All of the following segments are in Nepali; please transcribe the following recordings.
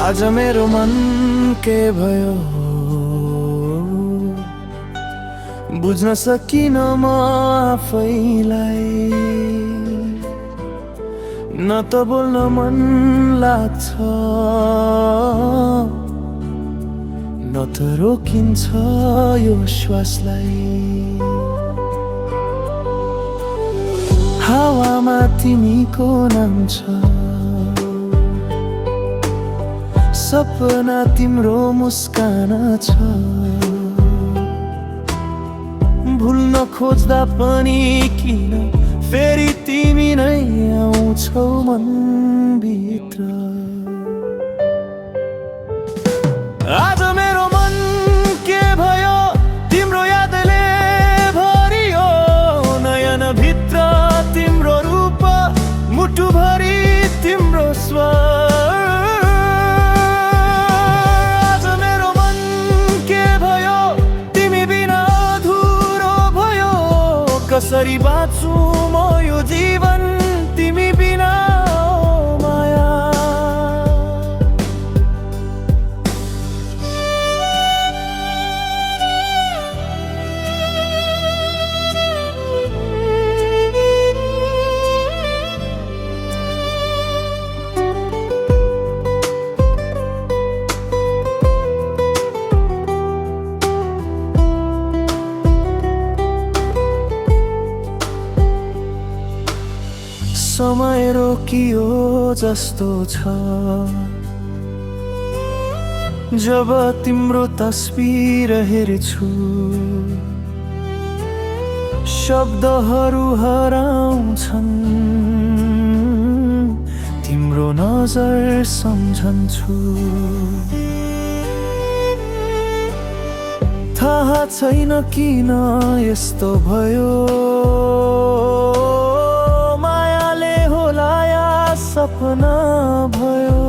आज मेरो मन के भयो बुझ्न सकिन म आफैलाई। न त बोल्न मन लाग्छ न त रोकिन्छ यो श्वासलाई। हावामा तिमीको नाम छ, सपना तिम्रो मुस्कान छ। भुल्न खोज्दा पनि किन फेरि तिमी नै आउँछौ मनभित्र। आज मेरो मन के भयो तिम्रो यादले भरियो। नयनभित्र तिम्रो रूप, मुटुभरि तिम्रो स्वर। कसरी बाँच्छु म यो जीवन तिमी बिना माया। समय रोकियो जस्तो छ जब तिम्रो तस्बिर हेर्छु। शब्दहरू हराउँछन्, तिम्रो नजर सम्झन्छु। थाहा छैन किन यस्तो भयो, सपना भयो।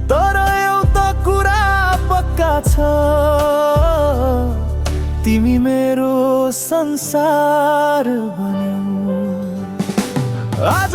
तर एउटा कुरा पक्का छ, तिमी मेरो संसार बन्यौ। आज